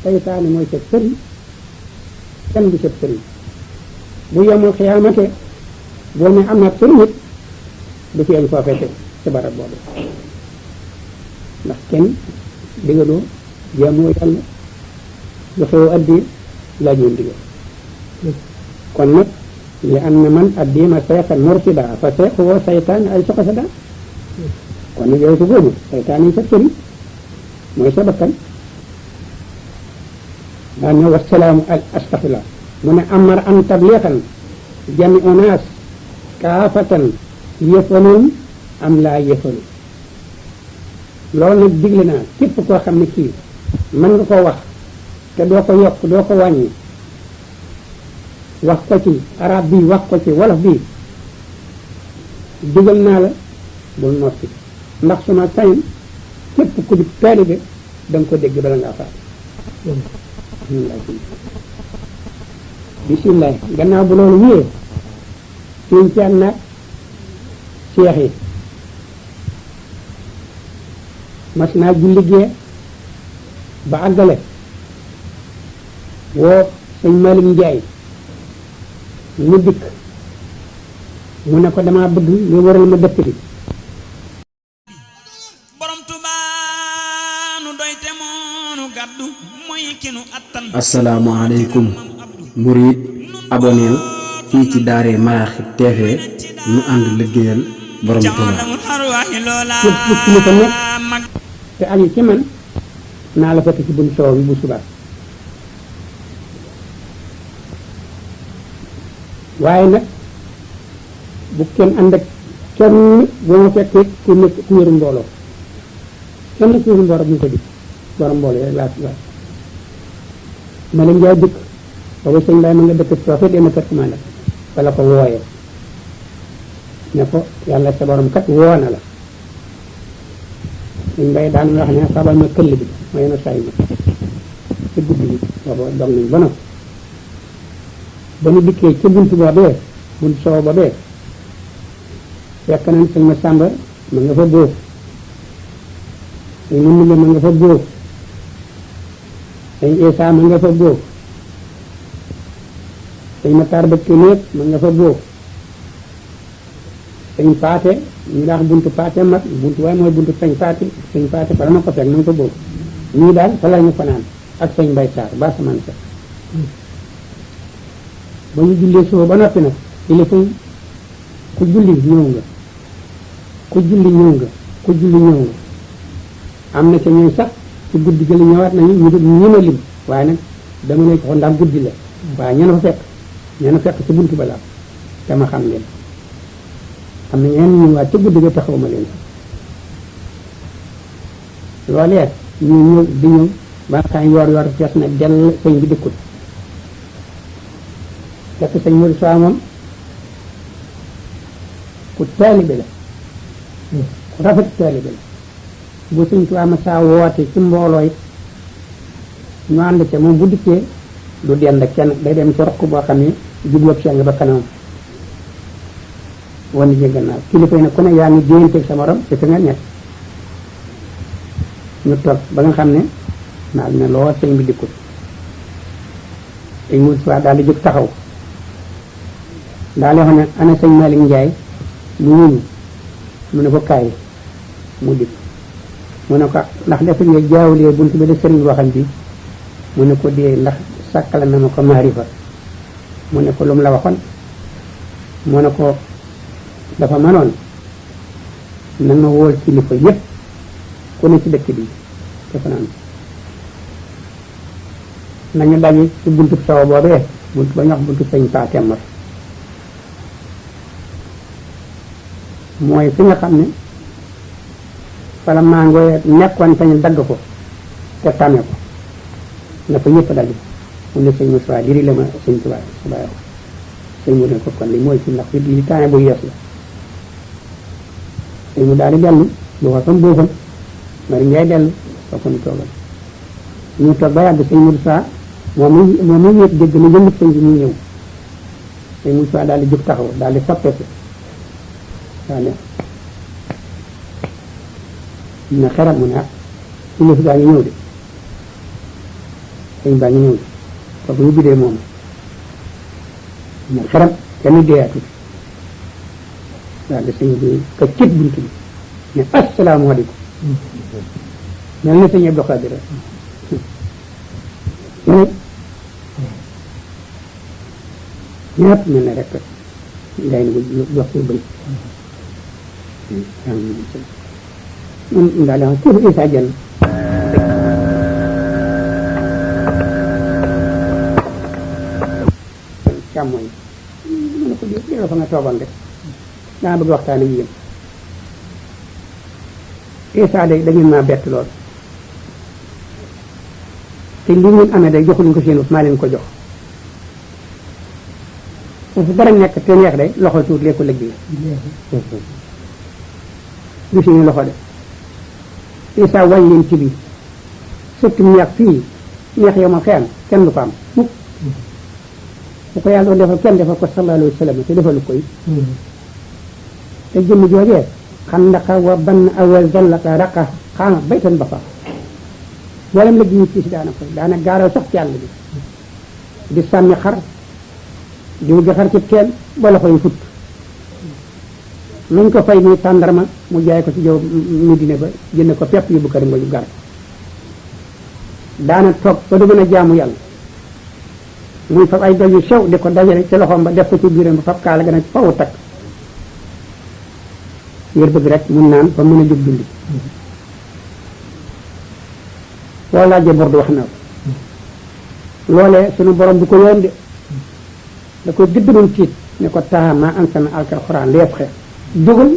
saytaane mooy sa sëriñ kenn du sa sëriñ bu yemul xiyaamate boo ne am na sëriñ it du feeñ foofee te ci barab boobu ndax kenn digaloo jaamoo yàlla joxewoo addi laajoo ndigal kon nag li am na man addima seexan mursida fa seex woo saytaan ay soxasada kon nag yow su góobu saytaan yi sa sëriñ mooy sa bakkan daa ne wasalaamu al astaxfirullah mu ne amar an tabliixan jami onaas kaafatan yëfaloon am laa yëfalu loolu nag digle naa képp koo xam ne kii mën nga ko wax te doo ko yokk doo ko wàññi wax ko ci arab bi wax ko ci wolof bi digal naa la bul noppi ndax suma sañ képp ku di taalibe da nga ko dégg bala ngaa faat bisimilah gannaaw bu loolu wéyee suñ ci am nag seex yi mas naa julli gee ba àggale woo sëñ Malick Ndiaye mu dikk mu ne ko dama bëgg nga waral ma dëkk bi borom Tuubaa nu doy te moonu gàddu mooy kinu attan. asalaamaaleykum murid aboneel fii ci Daaray Maraaxib TV ñu ànd liggéeyal borom Tuubaa képp ku ko nekk te ali ci man naa la fekk ci bunt soow bi bu subaa waaye nag bu kenn ànd ak kenn boo ma fekkee ku nekk ku wéru mbooloo kenn ku wéru mbooloo bu ñu ko dikk borom mbooloo rek laa ma leen jaay dikk booba sëñ Baye ma nga dëkk foofu dema kër commande wala ko wooyee ne ko yàlla sa borom kat woo na la sëñ Baye daan wax ne xabal ma këll bi ma yeno say ma ci guddi bi booba dog nañ ba noppi ba ñu dikkee ca bunt boobee bunt soow boobee fekk nañ sëñ ma sàmba ma nga fa bóof sëñ ma nulle ma nga fa bóof sëñ Isaa ma nga fa bóof sëñ ma taar bëkk néeg ma nga fa bóof sëñ paate ñu daax buntu paate mag buntu waaye mooy buntu sëñ paate fa dama ko fekk ma nga fa bóof ñii daal fa la ñu fanaan ak sëñ Mbay Saar ba samaan sa ba ñu jullee suba ba noppi nag kilifa yi ku julli ñëw nga ku julli ñëw nga ku julli ñëw nga am na ca ñooy sax ci guddi gi la ñëwaat nañu ñu ma lim waaye nag dama ne ko ndax guddi la waaye ña na fa fekk ci buntu ba la te ma xam leen am na ñeneen ñu waat ci guddi ga taxaw ma leen loolee ñu ñëw di ñëw ba xam yor fees na dell sëñ bi dikkut fekk sëñ Modou Sow moom ku taalibe la ku rafet taalibe la bu sëñ Tuubaa ma saa woote ci mbooloo it ñu ànd ca moom bu dikkee du dend ak kenn day dem ci roq boo xam ne jubloog seng ba kanamam wane ji gannaaw kilifa yi nag ku ne yaa ngi déyanteeg sa morom te fi nga nekk ñu toog ba nga xam ne naal ne lool sëñ bi dikkut sëñ Modou Sow daal di jóg taxaw daal di wax ne ana sëñ Malick Ndiaye mu ñuñu mu ne ko kaay mu dikk mu ne ko ndax dafa nga jaawlee bunt bi da sëriñ waxam bi mu ne ko dee ndax sàkkala na ma ko maarifa mu ne ko lu mu la waxoon mu ne ko dafa mënoon na nga wóol kilifa yëpp ku ne ci dëkk bi dafa naan nañu daje ci buntu saw boobee buntu ba ñu wax buntu sëñ Paatemar mooy fi nga xam ne fala mangoo nekkoon te ñu dagg ko te tàmme ko na ko ñëpp daje mu ne sëñ Moussa diri la ma sëñ Tuubaa subaay wax sëñ mu ne ko kon li mooy ci ndax li tàmme bu yees la sëñ mu daal di dellu boofam mari ngay dellu foofu ñu toogal ñu toog ba yàgg sëñ Moussa moom mi wéet dégg na yëngut sëñ bi ñu ñëw sëñ Moussa daal di jóg taxaw daal di soppeeku daal ne xeral mu ne ah kilifa gaa ngi ñëw de sëñ baa ngi ñëw kooku ñu bidee moom nag xaram kenn deeyaatu daal di sëñ bi ka cët bunt bi ne asalaamaaleykum mel na sëñ Abdou Khadir ñëpp mel na rek ngay na jox ko bëri moom daal di wax Isa Dieng càmmoñ mu ne ko dee fa nga toogoon rek daa bëgg waxtaan ak yéen Isa de da ngeen maa bett lool te li ngeen amee day joxuñu ko seen maa leen ko jox foofu dara nekk te neex day loxo tuut lee ko liggéey du suñu loxo de Isa wàññi leen ci lii surtout ñeex fii ñeex yow ma xeyam kenn du ko am mukk bu ko yàlla doon defal kenn defal ko sallallahu alayhi wa sallam te defalu koy te jëmm joojee xandaqa wa bann awa zallaka raqa xaama baytan ba fa boolem la ñu ci si daana gaaraw sax ci àll bi di sàmmi xar di wuggi xar ci teen ba loxo yi fut nañ ko fay muy tàndarma mu jaay ko ci jow Medina ba jënd ko pepp yóbbu kër yu gar daana toog ba du mën a jaamu yàlla muy fab ay doj yu sew di ko dajale ci loxoom ba def ko ci biiram ba fab kaala gën a faw takk ngir bëgg rek mun naan ba mën a jóg dundi boo laajee bor du wax na ko loolee sunu borom du ko yoon de da koy gëddëmoon tiit ne ko taa maa ansana alquran lees xe jógal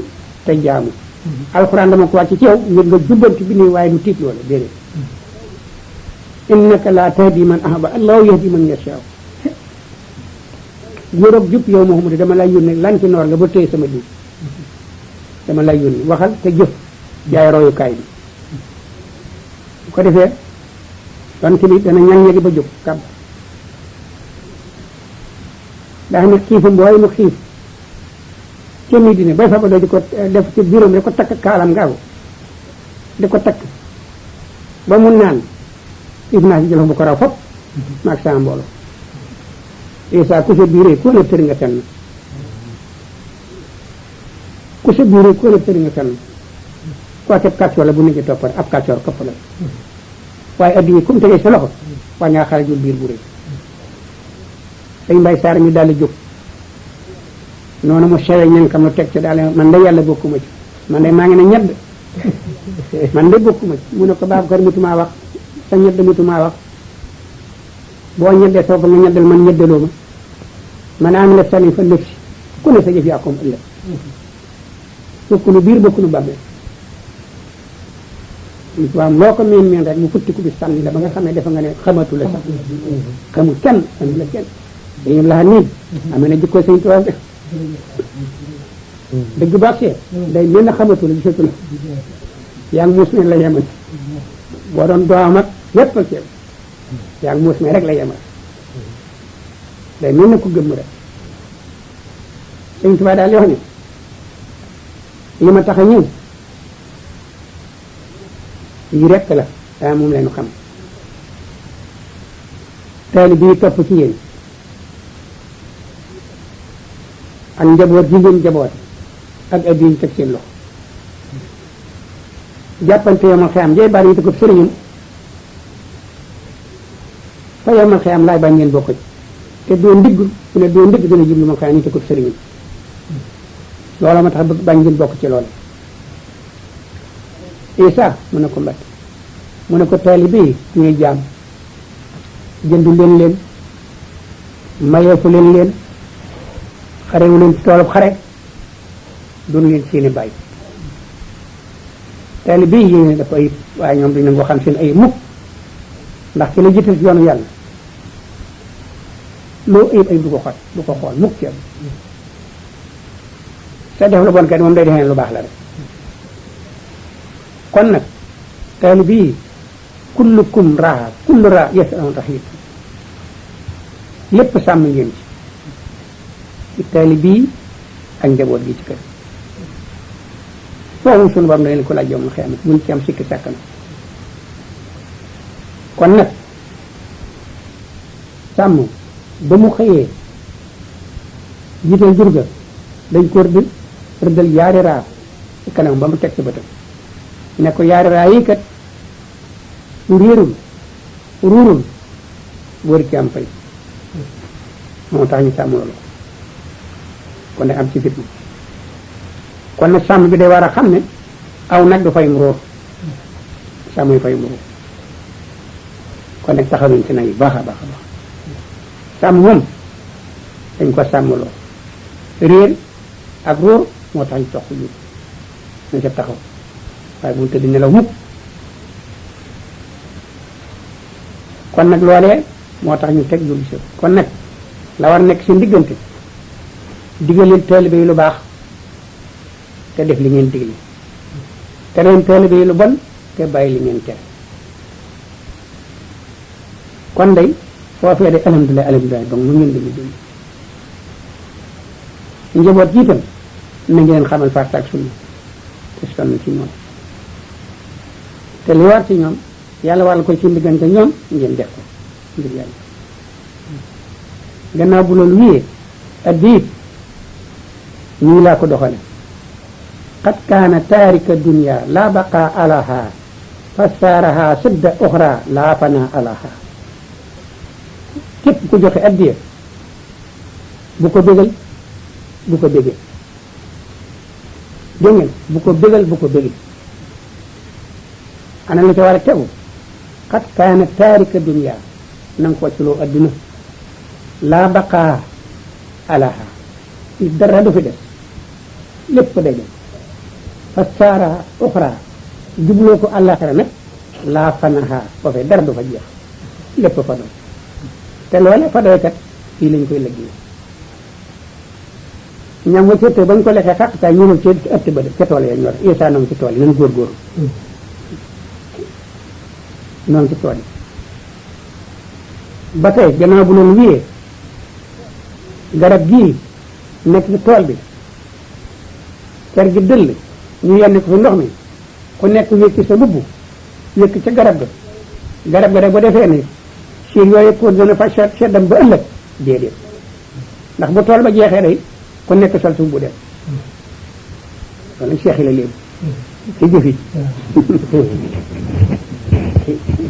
te jaamu alquran dama ko wàcc ci yow ngir nga jubbanti bi nii waaye du tiit loole déedéet innaka laa tahdi man ahaba allahu yahdi man yashaa yorob jub yow Muhammad dama lay yónni lan ci noor nga ba téye sama diw dama lay yónni waxal te jëf jaay royukaay bi bu ko defee don ki bi dana ñan ñegi ba jóg kab daa ne xiifam booy mu xiif ca Medina bay fa ba doo di ko def ci biiram di ko takk kaalam ngaaw di ko takk ba mun naan xiif naa si jëlof bu ko raw fop maag saa mbooloo Isa ku sa biiree ku ne tëri nga fenn ku sa biiree ku ne tëri nga fenn koo teb kàccoor la bu nit ñi toppal ab kàccoor këpp la waaye addi yi comme tegee sa loxo waa ngaa xarajul biir bu rëy dañ mbay saar ñu daal di jóg noonu mu sewe ñan kam lu teg ci daal man de yàlla bokkuma ci man de maa ngi ne ñedd man de bokkuma ci mu ne ko Babacar mutumaa wax sa ñedd mutumaa wax boo ñeddee soo ko nga ñeddal man ñeddaloo ma man am la sani fa lëf si ku ne sa jëf yaa koom ëllëg bokkunu biir bokkunu bàmmeel waaw loo ko meen meen rek mu futti ku bi sànni la ba nga xam ne dafa nga ne xamatu la sax xamul kenn xamul la kenn dañu laa nii amee na jikko sëñ Tuubaa dëgg baax see day mel na xamatu la gisatu la yaa ngi muus me la yemal boo doon doom ak lépp ak yow yaa ngi muus me rek la yemal day mel na ko gëmm rek sëñ Tuubaa daal di wax ne li ma tax a ñëw yi rekk la daa moom leenu xam taalibe yi topp ci yéen ak njaboot ji ngeen njaboot ak addi yi teg seen loxo jàppante yomal xeyam jay bari yi te ko sëriñam fa yomal xeyam laay bañ ngeen bokk ci te doo ndigg su ne doo ndigg dana jublu ma xeyam yi te ko sëriñam loola ma tax bëgg bañ ngeen bokk ci loolu Isa mu ne ko mbat mu ne ko taalibe yi ñuy jaam jëndu leen leen mayeefu leen leen xarewu leen ci toolub xare doon leen seeni bàyyi taalibe yi yéene dafa ayib waaye ñoom duñ nangoo xam seen ayib mukk ndax ki la jiital ci yoonu yàlla loo ayib ayib du ko xool mukk ci am sa def lu bon kat moom day defee lu baax la rek kon nag taalibe yi kullukum raa kullu raa yas'alun rahiib lépp sàmm ngeen ci taalibe yi ak njaboot gi ci kër foofu sunu borom leen ko laaj yawmal xiyaama buñ ci am sikki sàkk na kon nag sàmm ba mu xëyee jiital jur ga dañ ko rëddal yaari raa ci kanam ba mu teg ci bëtam ne ko yaari raa yi kat réerul ruurul wër ci am fay moo tax ñu sàmm loolu kon nag am ci fitna kon nag sàmm bi day war a xam ne aw nag du fay mu róor sàmm yi fay mu róor kon nag taxaw nañ ci nag yi baax a baax a baax sàmm moom dañ ko sàmmloo réer ak róor moo tax ñu tox ko jur nañ ca taxaw waaye bu tëdd nelaw mukk kon nag loolee moo tax ñu teg jur gi kon nag la war nekk seen diggante digaleel taalibe yi lu baax te def li ngeen digle te leen taalibe yi lu bon te bàyyi li ngeen tere kon day foofee de alhamdulilah alhamdulilah donc mu ngeen di liggéey njaboot ji itam na ngeen xamal farata ak sunna te sonn ci ñoom te li war ci ñoom yàlla wàll ko ci diggante ñoom ngeen def ko ngir yàlla gannaaw bu loolu wiyee addiit nii laa ko doxale qad kaana taarika dunya la baqa alaha fasaaraha sidda uxra la fana alaha képp ku joxe addiya bu ko bégal bu ko bégee dégg ngeen bu ko bégal bu ko bégee ana la ca war a tegu qad kaana taarika dunya na nga ko wàcculoo adduna laa baqaa alaha dara du fi des lépp day dem fa saara uxra jubloo ko àllaaxira nag laa fanaha foofee dara du fa jeex lépp fa doy te loole fa doy kat fii lañ koy liggéey ñam wa cette bañ ko lekkee xaq saa ñëwal ci ëtt ba ca tool ya ñor isa noonu ci tool yi nan góorgóorlu noonu ci tool yi ba tey gannaaw bu loolu wiyee garab gii nekk ci tool bi ker gi dëll ñu yenn ko fi ndox mi ku nekk wékki sa mbubb wékki ca garab ga rek bu defee ni siin yooyu ko dana fa seddam ba ëllëg déedéet ndax bu tool ba jeexee day ku nekk sol suuf bu dem wala seexi la léegi ci jëf yi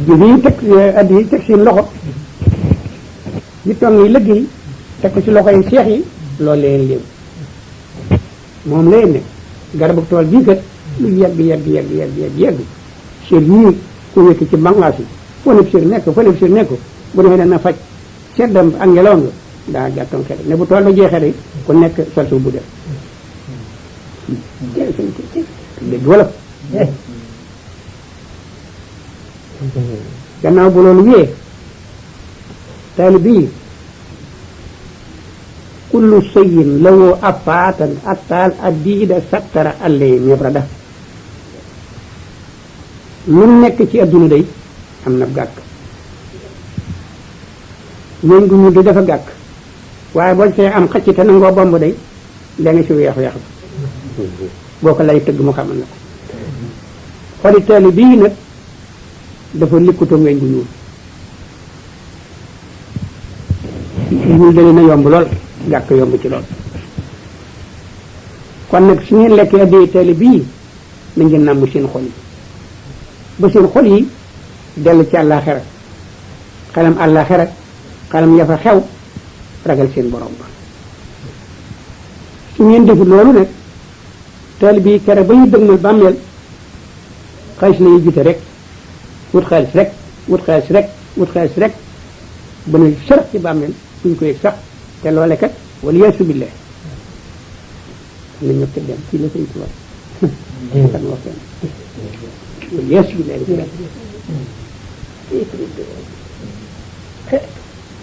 jëf yi teg addi yi teg seen loxo yi tong yi liggéey teg ko ci loxo yi seex yi loolu leen léegi moom leen ne garabu tool bii kat lu yegg sér yii ku wékki ci bangaas yi foo nekk sér nekk bu defee dana faj seddam ak ngelaw nga daa jàttoon xel ne bu tool ba jeexee rek ku nekk sol suuf bu def dégg wala gannaaw bu loolu wiyee taali bii kullu shay'in lahu afaatan attaal addiida sattara allay ñebrada lu nekk ci adduna day am na gàkk ñooñ gu ñu di dafa gàkk waaye boo see am xëcc te nangoo bomb day da nga si weexu yaxu boo ko lay tëgg mu xamal na ko xoli taali bii nag dafa likkutoo weñ gu ñuul ñuul da leen a yomb lool gàkk yomb ci lool kon nag su ngeen lekkee addee taali bii na ngeen nàmm seen xol yi ba seen xol yi dellu ci àllaaxira xelam àllaaxira xelam ya fa xew ragal seen borom ba su ngeen defut loolu nag taali bii kere ba ñu dëgmal bàmmeel xaalis la ñuy jute rek wut xaalis rek ba ne sërëx ci bàmmeel suñ ko yëg sax te loole kat wala yaasu billah la ñëpp te dem fii la sëñ tubaab kan wax kenn wala yaasu billah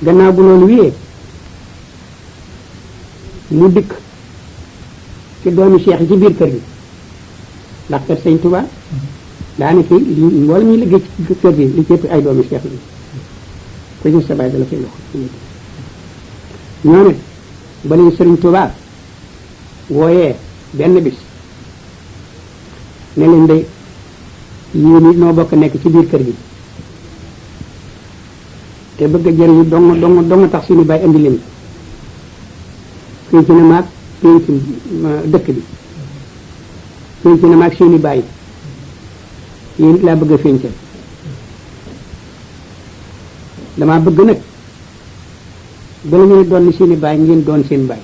gannaaw bu loolu wiyee mu dikk ci doomi Cheikh yi ci biir kër gi ndax kër sëñ Tuubaa daanaka li mboolem ñuy liggéey ci kër gi li ci ëpp ay doomi Cheikh yi ko ñu sa baay dala fay loxo ñoo ne ba leen sëriñ Tuubaa wooyee benn bis ne leen day yéen it noo bokk nekk ci biir kër gi te bëgg a jëriñu dong tax suñu bàyyi indi leen pénc na maag pénc dëkk bi pénc na maag suñu bàyyi yéen laa bëgg a féncal damaa bëgg nag bala ngeen doon seeni bàyyi ngeen doon seen bàyyi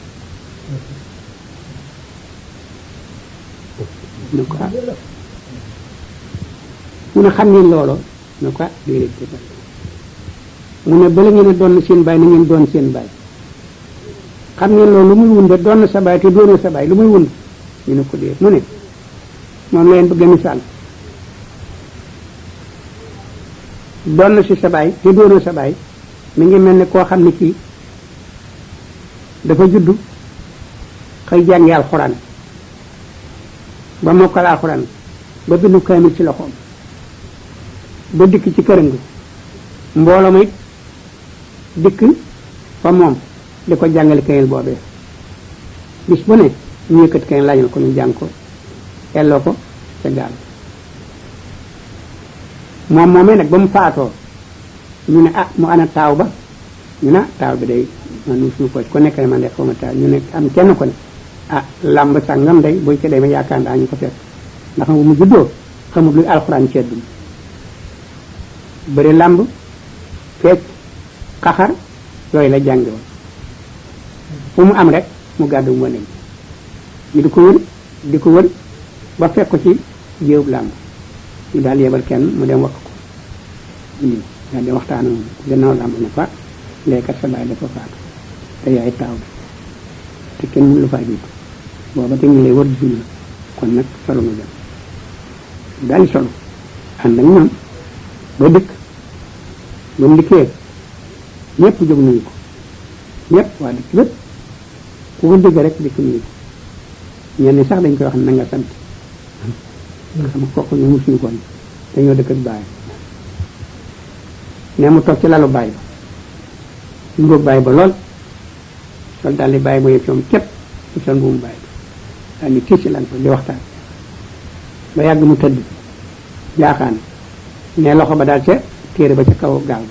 ne ko mu ne xam ngeen loolu ne ko déedéet mu ne bala ngeen doon seen bàyyi na ngeen doon seen bàyyi xam ngeen loolu lu muy wund doon sa bàyyi te doonoo sa bàyyi lu muy wund ñu ne ko déet mu ne moom leen bëgg a misaal doon si sa bàyyi te doonoo sa bàyyi mi ngi mel ne koo xam ne kii dafa juddu xëy jàngi alxuraan ba mokkal alxuraan ba bindu kaamil ci loxoom ba dikk ci këram gi mbooloo ma it dikk fa moom di ko jàngale kaamil boobee bis bu ne ñu yëkkat kaamil laaj na ko ñu jàng ko elloo ko ca gaal moom moomee nag ba mu faatoo ñu ne mu ana taaw ba ñu ne taaw bi day man suñu ko nekk ne man de xaw ma taaw ñu ne am kenn ko ne làmb sàngam day buy ca demee yaakaar daa ñu ko fekk ndax mu juddoo xamul luy alxuraan ceddum bëri làmb fecc xaxar yooyu la jànge woon fu mu am rek mu gàddu mu wane ñu di ko wër ba fekk ko ci jéewub làmb ñu daal yebal kenn mu dem wax ko daal di waxtaan moom gannaaw làmb ne fa léekat sa baay dafa faatu te yaay taaw bi te kenn mënu la faa jiitu booba te ñu lay wër di la kon nag solo mu dem daal di solo ànd ak ñoom ba dikk ba mu dikkee ñëpp jóg nañu ko ñëpp waa dëkk bépp ku ko dégg rek dikk nañu ko ñenn sax dañ koy wax na nga sant xam kooku ñu musuñu kon dañoo dëkk ak bàyyi ne mu toog ci lalu bàyyi ba nduróog bàyyi ba lool sol daal di bàyyi ba yëg coom képp ci sol mbuumu bàyyi ba daal di tiis ci lan ko di waxtaan ba yàgg mu tëdd jaaxaan ne loxo ba daal ca téere ba ca kaw gaal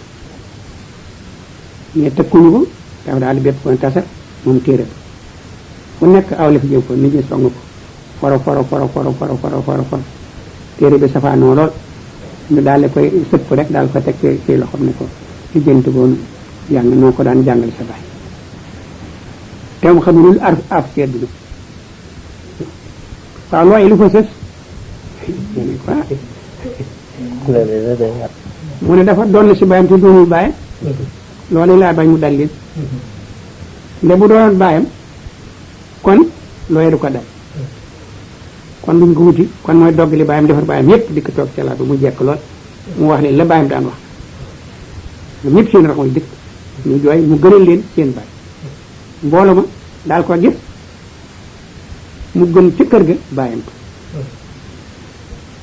bi ne tëkkuñu ko dafa daal di bépp ko tasa moom téere ba ku nekk aw la fi jëm ko nit ñi song ko foro téere bi safaanoo lool ñu daal di koy sëpp rek daal ko teg ci loxoom ne ko ci jënt boonu jàng noo ko daan jàngale sa baay te mu xamul lu af sedd na waaw looy lu ko sës mu ne dafa doon si bàyyam te doonul bàyyam loolu laa bañ mu dal leen nde bu doonoon bàyyam kon looy du ko dal kon duñ ko wuti kon mooy dogg li bàyyam defar bàyyam yépp dikk toog ca laa ba mu jekk lool mu wax leen la bàyyam daan wax ñoom ñëpp seen raxoy dikk ñu jooy mu gënal leen seen bàyyi mbooloo ma daal ko gis mu gën ci kër ga bàyyam ko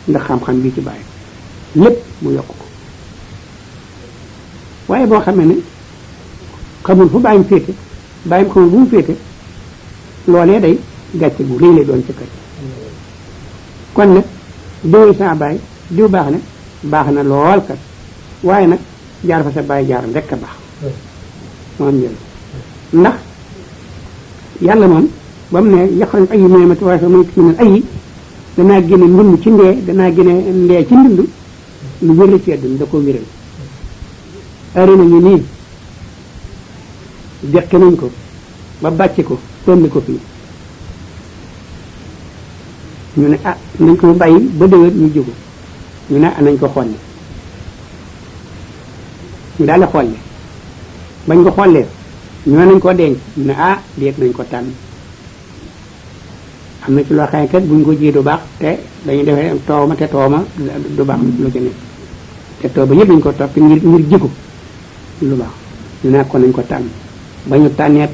ndax xam-xam bii ci bàyyam lépp mu yokk ko waaye boo xamee ne xamul fu bàyyam féete bàyyam xamul bu mu féete loolee day gàcce bu rëy lay doon ci kër kon nag diw sa baay diw baax na lool kat waaye nag jaar fa sa baay jaaram rek a baax moo am njëriñ ndax yàlla moom ba mu ne yaxraj ayi minal waaye sa muy minal ayi danaa génne ndund ci ndee danaa génne ndee ci ndund lu wér la ci àdduna da ko wéral ari nañu nii deqi nañ ko ba bàcce ko sonni ko fii ñu ne nañ ko bàyyi ba déwén ñu jógu ñu ne nañ ko xolli ñu daal di xolli bañ ko xollee ñu ne nañ ko denc ñu ne déet nañ ko tànn am na ci loo xam ne kat buñ ko ji du baax te dañuy defee tooma te tooma du baax lu ci nekk te too ba yëpp dañ ko topp ngir jiku lu baax ñu ne ko nañ ko tànn ba ñu tànnee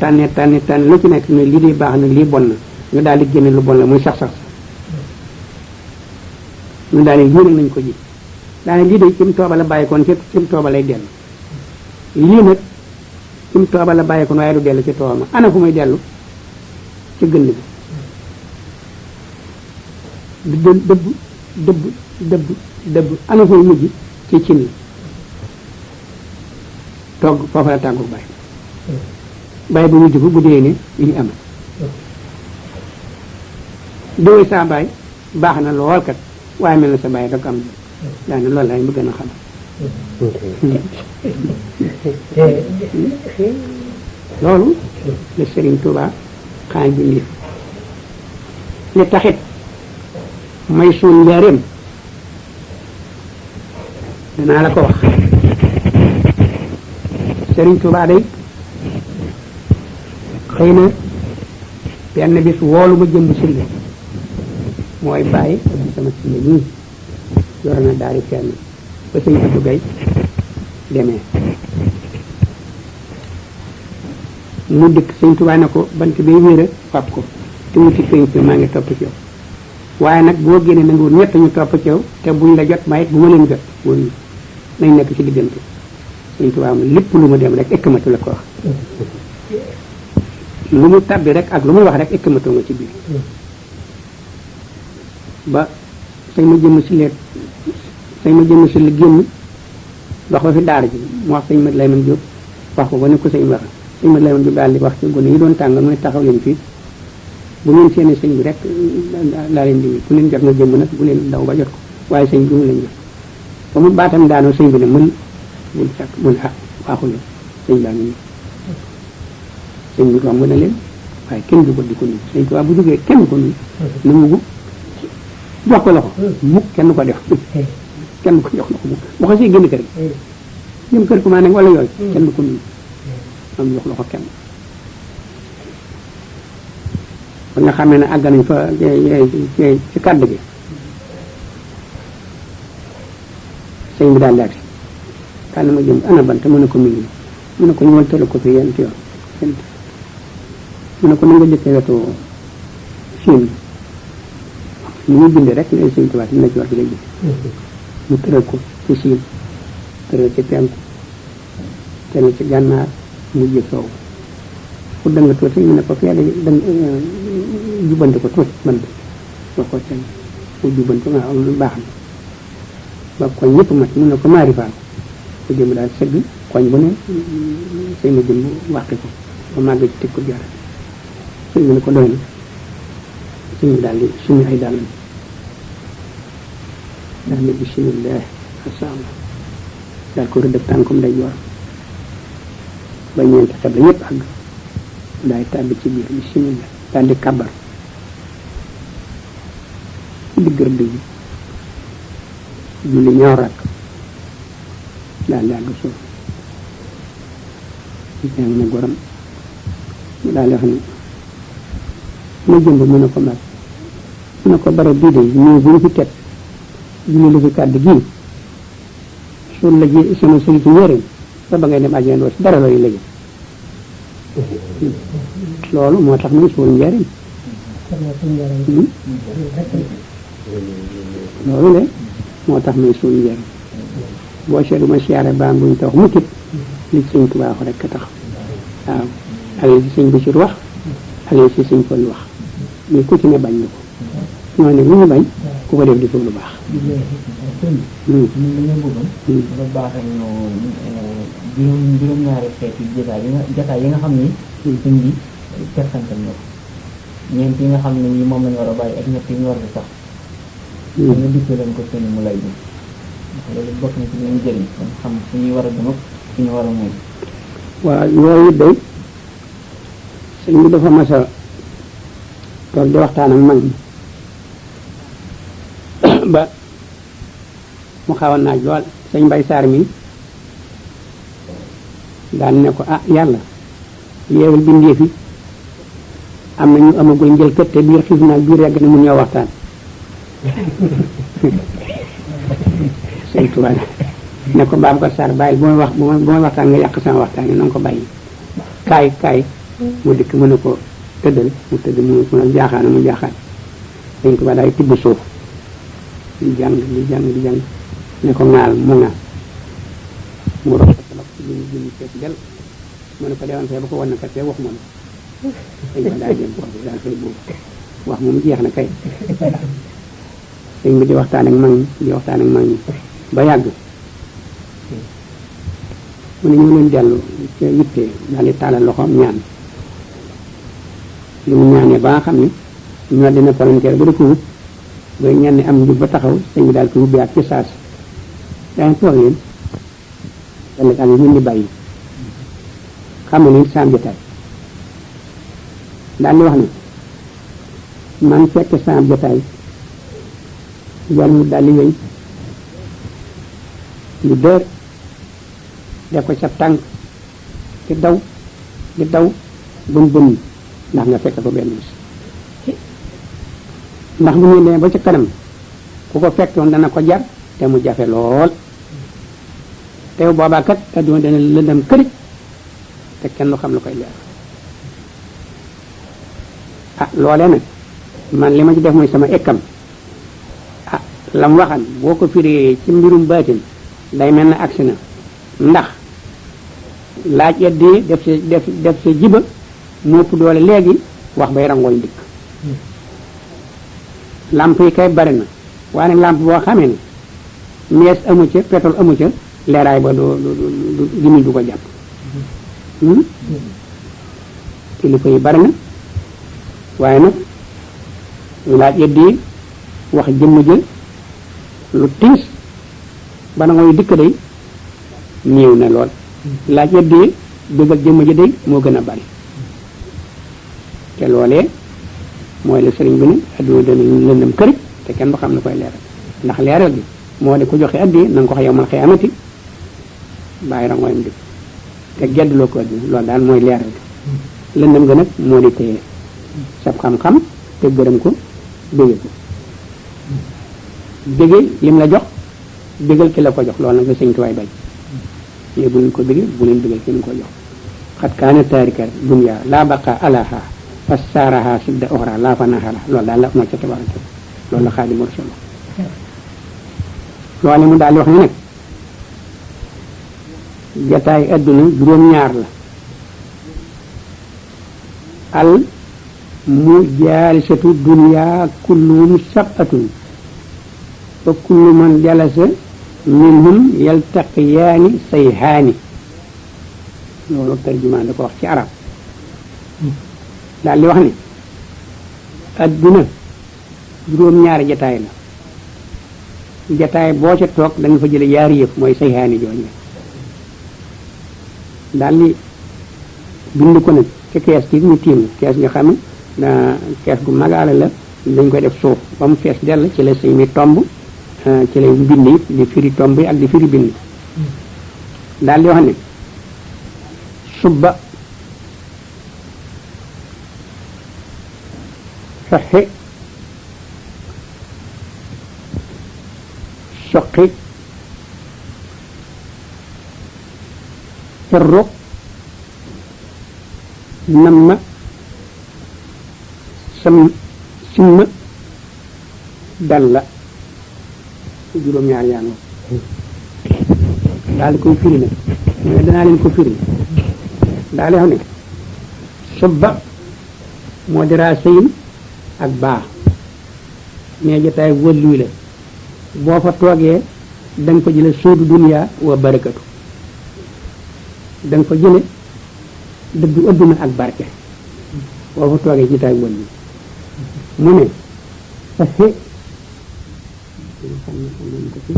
lu ci nekk ne lii di baax na lii bon na ñu daal di génne lu bon la muy sax ñu daal di lii nag nañ ko ji daane lii de cim tooba la bàyyikoon ci cim tooba lay dellu lii nag cim tooba la bàyyikoon waaye du dellu ci tooba ma ana fu muy dellu ci gënd bi dëbb ana fu muy mujj ci cin li togg foofa la tàggu bàyyi bàyyi bu mujj bu dee ne li am diwee saa bàyyi baax na lool kat waaye mel na sa bàyyi rek am daane loolu laay bëgg na xam loolu la Serigne Touba xaaj bi lii li taxit may suul njaareem danaa la ko wax Serigne Touba day xëy na benn bis woolu ma jëmb sille mooy bàyyi ak sama sille nii yor na daal di fenn ba sëñ Abdou Gaye demee mu dikk sëñ Touba ne ko bant bay wéer a fab ko te wuti penc maa ngi topp ci yow waaye nag boo génnee na nga wut ñett ñu topp ci yow te buñ la jot may bu ma leen jot woon nañ nekk ci diggante sëñ Touba mu lépp lu mu dem rek ekkmatu la ko wax lu mu tabbi rek ak lu muy wax rek ekkmatoo nga ci biir ba sëñ ma jëmm si leet sëñ ma jëmm si li génn dox ba fi daara ji mu wax sëñ Mat Layman Jóob wax ko ba ne ko sëñ wax sëñ Mat Layman Jóob daal di wax ci gone yi doon tàngal mu ne taxaw leen fii bu ngeen seeni sëñ bi rek laa leen di ku leen jot nga jëmm nag bu leen daw ba jot ko waaye sëñ bi mu leen jot ba mu baatam daanoo sëñ bi ne mën bul sàkk mun ah waaxu leen sëñ baa ngi nii sëñ bi romb na leen waaye kenn du ko di ko nuyu sëñ Tuubaa bu jógee kenn ko nuyu nu mu jox ko loxo mukk kenn ko def kenn ko jox loxo mukk bu ko see génn kër gi jëm kër commandé wala yooyu kenn du ko nuyu am jox loxo kenn ba nga xamee ne àgg nañ fa ci kàddu gi sëñ bi daal di agsi kan ma jëm ana bant mu ne ko mi ngi mu ne ko ñëwal tëral ko fi yent yoon mu ne ko na nga jëkkee wetu siin ni ñuy bindee rek ngay sëñ Tuubaa dina ci war bi lay bind mu tëral ko ci siin tëral ci penku tëral ci gànnaar mu jëf soow fu dëng tuuti mu ne ko fee dëng jubbanti ko tuuti man soo ko ten mu jubbanti nga am lu baax na ba koñ ñëpp mat mu ne ko maarifaal ko jëm daal sëgg koñ bu ne sëñ ma jëm wàqi ko ba màgg ci teg ko jaar sëñ bi ne ko doy na sëñ bi daal di suñu ay dàllam daal ne bismillah asalaam daal ko rëdd tànkum day joor ba ñeenti xeb la yëpp àgg daay tàbbi ci biir bismillah daal di kabar ci digg rëdd bi julli ñaar rakk daal di àgg suuf jàng na goram daal di wax ne ma jëmb mu ne ko mag mu ne ko barab bii de ñëw bu ñu fi teg julli la fi kàddu gii suul la ji sama sëriñ ci njëriñ ba ba ngay dem àjjana doo ci dara looy la jëm loolu moo tax muy suul njëriñ loolu de moo tax muy suul njëriñ boo seetlu ma siyaare baam buñ tax mu kit li sëñ Tuubaa ko rek tax waaw ak si sëñ Basiir wax ak si sëñ Fallu wax mais ku ci ne bañ na ko ñoo ne lu ñu bañ ku ko def di lu baax dafa baaxal juróom-ñaari xeeti jotaay yi nga xam ni sëñ bi teqantal na ko ñeent yi nga xam ne ñi moom lañ war a bàyyi ak ñett yi ñu war a sax nga dikkee leen ko sëñ mu lay bi ndax loolu bokk na ci ñu jëriñ kon xam fu ñuy war a dem ak fu ñu war a moom waaw yooyu day sëñ bi dafa mas a toog di waxtaan ak mag ñi ba mu xaw a naaj lool sëñ Mbay Saar mi daan ne ko ah yàlla yeewal bindee fi am na ñu amagul njël kët te biir xiif naag biir yàgg na mun ñoo waxtaan sëñ Tuubaa ne ko Babacar Sarr bàyyi bu may waxtaan nga yàq sama waxtaan yi na nga ko bàyyi kaay mu dikk mu ne ko tëddal mu tëdd mu jaaxaan mu jaaxaan sëñ Tuubaa daay tibb suuf di jàng ne ko ŋaal mu ŋaal mu rox ko lox ci jëmi fees del mu ne ko dewan fee ba ko wan na kat fee wax moom dañ ko daal dem foofu daal fay boobu wax moom jeex na kay sëñ bi di waxtaan ak mag ñi ba yàgg mu ne ñu leen dellu ca yitte daal di taalal loxoom ñaan li mu ñaanee ba nga xam ne ñoo dina palanteer ba dafa wut ba ñenn am njub ba taxaw sëñ bi daal ko wubbi ak ci saas daañu toog leen ëllëg ak ñun di bàyyi xam ne saam jotaay daal di wax ne man fekk saam jotaay yàlla mu daal di wéy lu dër def ko ca tànk di daw bën bën ndax nga fekk ko benn bis ndax bu ñu demee ba ca kanam ku ko fekkoon dana ko jar te mu jafe lool te boobaa kat adduna dana lëndam këriñ te kenn du xam lu koy leer ah loolee nag man li ma ci def mooy sama ekkam ah la mu waxan boo ko firee ci mbirum baatin day mel na agsi na ndax laaj eddi def sa jiba moo ëpp doole léegi wax bay rangooñ dikk lamp yi kay bari na waaye nag lamp boo xamee ne mees amu ca pétrole amu ca leeraay ba du gimiñ du ko jàpp kilifa yi bari na waaye nag laaj eddi wax jëmm jël lu tiis ba na ngoy dikk day néew na lool laaj eddi bëggal jëmm ji day moo gën a bari te loolee mooy la sëriñ bi ne adduna dana lëndëm këriñ te kenn du xam ne koy leeral ndax leeral gi moo di ku joxe addi na nga ko wax yow man xiyaamati bàyyi rangooyam di te geddloo ko adduna loolu daal mooy leeral gi lëndëm ga nag moo di téye sab xam-xam te gërëm ko bége ko bége lim la jox bégal ki la ko jox loolu nag la sëñ tuwaay bañ yooyu bu leen ko bége bu leen bégal ki leen ko jox xat kaana taarika dunya laa baqa alaha fasaaraha sidda oxra laa fa naxala loolu daal la moo ca tabaraka loolu la Xaadimu Rasuul loolu mu daal di wax ne nag jataay adduna juróom-ñaar la al mu jaalisatu dunya kullum sab'atun fa kullu man jalasa minhum yaltaqiyaani sayhaani loolu tarjumaan da ko wax ci arab daal di wax ne adduna juróom-ñaari jataay la jataay boo ca toog da nga fa jële yaari yëf mooy sayhaani jooju daal di bind ko nag ci kees gi ñu tiim kees nga xam ne kees gu magaale la dañ koy def suuf ba mu fees dell ci la sëñ mi tomb ci lay bind it di firi tomb yi ak di firi bind daal di wax ne subba soxi soqi ferro namma simma dalla juróom-ñaar yaa ngi daal di koy firi nag mais danaa leen ko firi daal di xam ne subba moo di raasayin ak baax mais jotaay wëlluy la boo fa toogee da nga ko jële suudu dunya wa barakatu da nga ko jële dëggu adduna ak barke boo fa toogee jotaay wëlluy mu ne sa xe xam nañ ko ci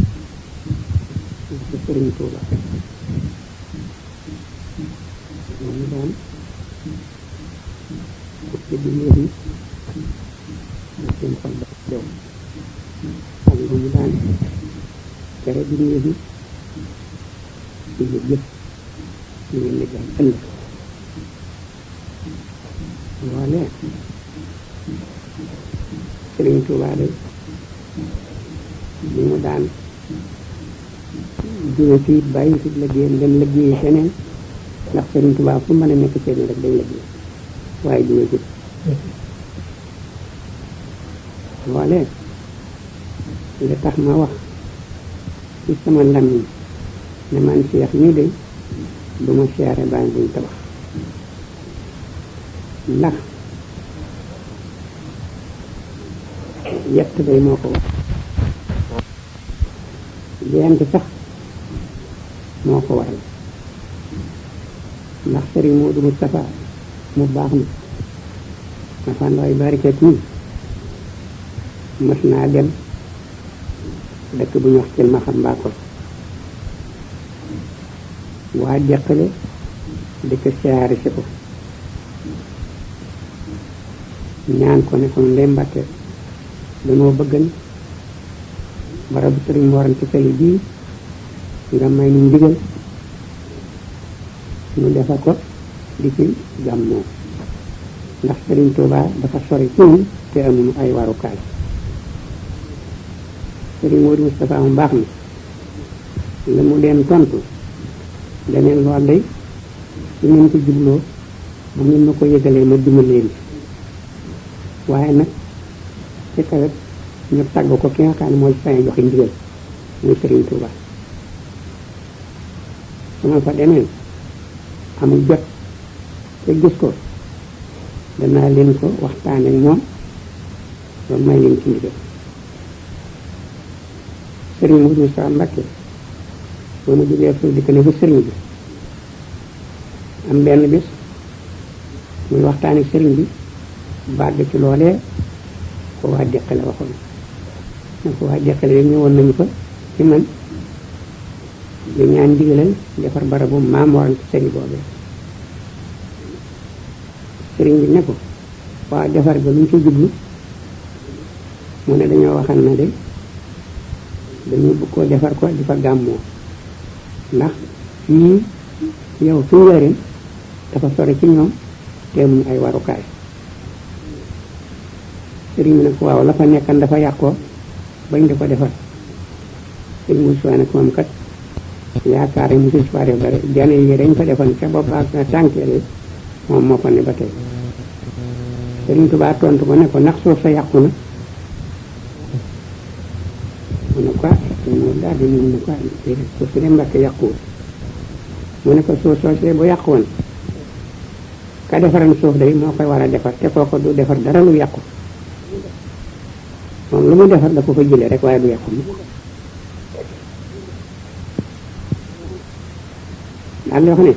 Sëriñ Tuuba moom daan ci bindee bi seen xol ba dew ak lu mu daan tere bindee bi ci yëpp yëpp ñu ngeen liggéey ëllëg loolee Sëriñ Tuuba de li mu daan jóge fii bàyyi fi liggéeyam dem liggéeyi feneen ndax Sëriñ Tuuba fu mën a nekk seen rek day liggéey waaye jóge fi loolee li tax ma wax ci sama lamiñ ne man Seex ñii de du ma seere bàyyi buñ tabax ndax yett day moo ko wax yent sax moo ko waral ndax sëriñ Moodu Moustapha mu baax mi ma fàndooy barikeet nii mës naa dem dëkk bu ñu wax ci Maxam Mbakol waa Deqale di ko siyaare si ko ñaan ko ne ko Ndey Mbàkke dañoo bëggan barabu sëriñ Mor ci Sali bii nga may nu ndigal ñu defar ko di ci gàmmoo ndax sëriñ Tuubaa dafa sori ci ñun te amuñu ay warukaay sëriñ Moodu Moustapha mu baax mi la mu leen tontu leneen lool day su ngeen ko jubloo bu ngeen ma ko yëgalee ma dimbali leen waaye nag ci kawet ñu tàgg ko ki nga xam ne mooy sañ joxe ndigal muy sëriñ Tuubaa su ma fa demee amul jot te gis ko danaa leen ko waxtaane ak moom ba may leen ci ndigal sëriñ Moodu Moustapha Mbakke boo ma jógee foofu di ko ne fa sëriñ bi am benn bis muy waxtaane ak sëriñ bi bàgg ci loolee ko waa Deqale waxoon na ko waa Deqale yi ñëwoon nañu fa ci man di ñaan ndigalal defar barabu Maam Mor Anta Sali boobee sëriñ bi ne ko waa defar ga lu ñu ci jublu mu ne dañoo waxal na de dañu bëgg koo defar ko di fa gàmmoo ndax fii yow fi njëriñ dafa sori ci ñoom teemuñu ay warukaay sëriñ bi ne ko waaw la fa nekkan dafa yàqoo bañ di ko defar sëriñ Moussa nag moom kat yaakaar yi mosu si bare bare jane yi dañ ko defoon ca bopp ak tànkeel moom moo fa ne ba tey sëriñ Tuubaa tontu ko ne ko ndax suuf sa yàqu na mu ne ko mu daal di mu ne ko suuf si de Mbàkke yàquwul mu ne ko suuf soosee bu yàqu woon ka defaran suuf day moo koy war a defar te kooko du defar dara lu yàqu moom lu mu defar da ko fa jëlee rek waaye du yàqu mukk daal di wax ne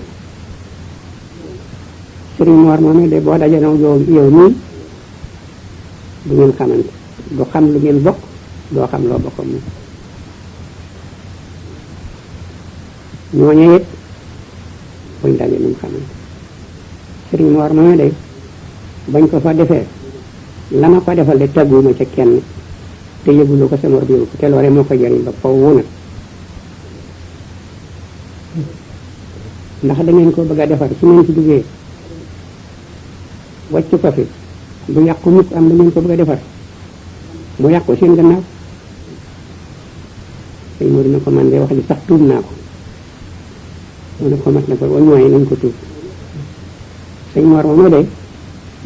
sëriñ Mor moom de boo dajee nag yow nii du ngeen xamante du xam lu ngeen bokk doo xam loo bokk moom ñooñu it buñ dajee nu mu xamante sëriñ Mor moom de bañ ko fa defee la ma ko defal de tàgguwuma ca kenn te yëgulu ko sama yëgu ko te loole moo ko jëriñ ba faw nag ndax da ngeen ko bëgg a defar su ngeen ci duggee wàcc ko fi du yàqu mukk am da ngeen ko bëgg a defar mu yàqu seen gannaaw sëñ Moodu na ko man de wax ji sax tuub naa ko mu ne ko mat na ko wa ñooy nañ ko tuub sëñ Mor moom de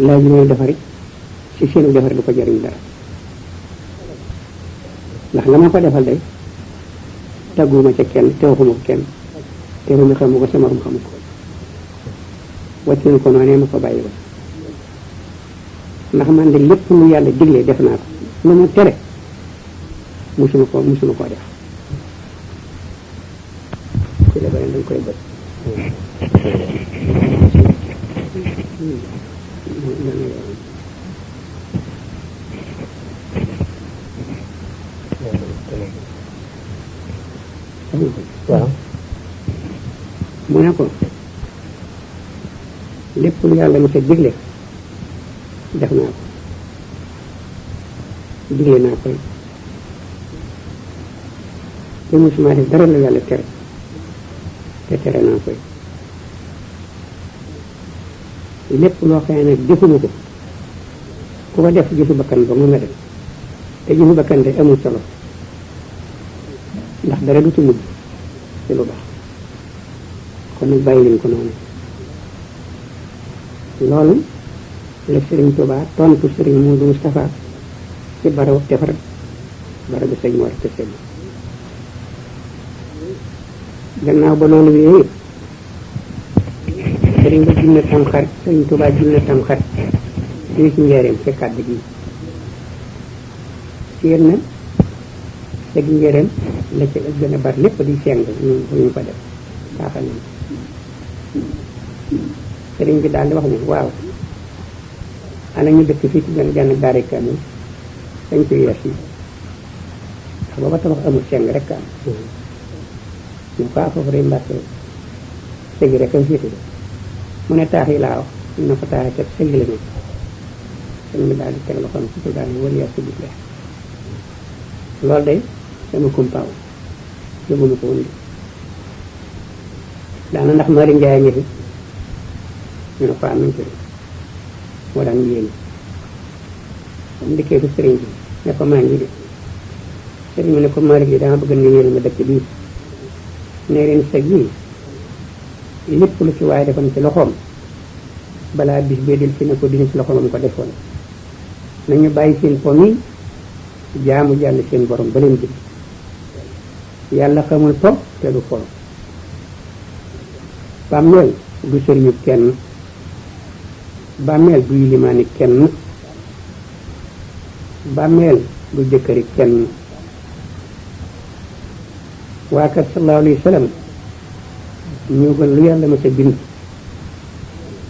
laaj mooy defari ci seenu defar du ko jëriñ dara ndax la ma ko defal day tàgguma ca kenn te waxuma ko kenn te mu xamu ko sama rum xamu ko wàccuñu ko noonee ma ko bàyyi ba ndax man de lépp lu yàlla digle def naa ko lu mu tere musuma koo def ci la beneen dañ koy bët waaw mu ne ko lépp lu yàlla mu sa digle def naa ko digle naa koy te musuma def dara la yàlla tere te tere naa koy lépp loo xam ne defuma ko ku ko def gisu bakkan ba mu nga def te gisu bakkan de amul solo ndax dara du ci mujj ci lu baax kon nag bàyyi leen ko noonu loolu la Sëriñ Tuubaa tontu Sëriñ Moodu Moustapha ci barabu defar barabu sëñ Mor Anta Sali gannaaw ba loolu yooyu sëriñ ba junne tam xarit Sëriñ Tuubaa junne tam xarit fii ci njëreem ci kàddu gi séen na sëg njëreem la ci gën a bari lépp di seng ñu ko def saaxal nañ sëriñ bi daal di wax ne waaw ana ñu dëkk fii ci genn daari kaamil dañ ko yees yi ndax booba tabax amul seng rek am ñu ko foofu rek mbàkke sëgi rek am féete mu ne taax yi laa wax ñu ne ko taaxee kat sëgi la ñu sëñ bi daal di teg loxoom ci ko daal di wala yees bi loolu day sama kumpaaw yóbbuma ko woon daana ndax Mari Njaay ngi fi ñu ne ko am nañ ko moo daan yéen am dikkee fi sëriñ bi ne ko maa ngi de sëriñ bi ne ko Mari gi dama bëgg nga yéen ma dëkk bii ne leen sëg yi lépp lu ci waaye defoon ci loxoom balaa bis bee del fi ne ko dina ci loxoom ko defoon nañu bàyyi seen pom yi jaamu jàll seen borom ba leen jëm yàlla xamul po te du fol bàmmeel du sëriñu kenn bàmmeel du yilimaani kenn bàmmeel du jëkkëri kenn waa kat sallallahu alayhi wa sallam ñoo gën lu yàlla ma sa bind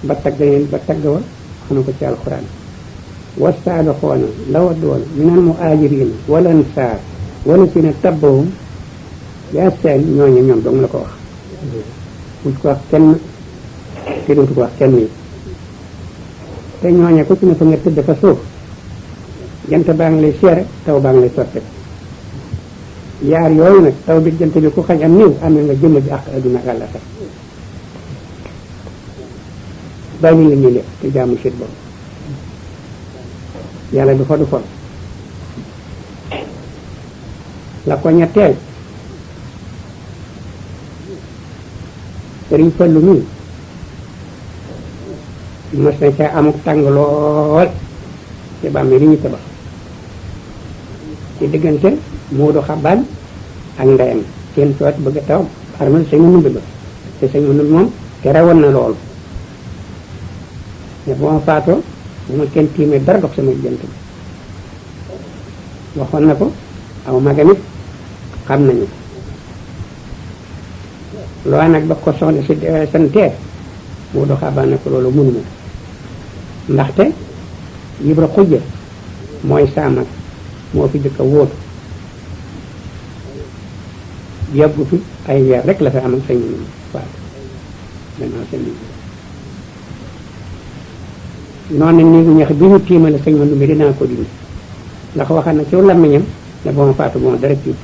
ba tagg wa xana ko ci alxuraan wasaabixoona lawadoona minal muhaajiriina wal ansaar wallazina tabauhum bi ihsaan ñooñu ñoom dong la ko wax buñ ko wax kenn te dootu ko wax kenn yi te ñooñu ko ci ne fa nga tëdd fa suuf jant baa ngi lay seere taw baa ngi lay sotte yaar yooyu nag taw bi jant bi ku xañ am niw amee nga jëmm ji ak adduna ak àlla sax bàyyi la ñuy lekk te jaamu sit boobu yàlla du fa du fol la ko ñetteel sëriñ Fallu mi mos na ca amuk tàng lool ci bàmmee li ñu tabax ci diggante Moodu Xabaan ak ndeyam seen toot bëgg a taw xarmal sëñ mu numbi ba te sëñ mu numbi moom te rawoon na loolu ne bu ma faatoo bu ma kenn tiimee dara dox sama jant bi waxoon na ko aw magamit xam nañu loo nag ba ko soxna si santee Moodu Xabaan ne ko loolu mënuma ndaxte Ibra Xujja mooy saamak moo fi jëkk a wóotu yàggu fi ay weer rek la fa am ak sëñ bi waaw gannaaw sëñ bi noonu néegu ñax bi ñu tiimale sëñ ma ndumbi dinaa ko dindi ndax waxal na ci làmmiñam ne ba ma faatu ba ma dara tiit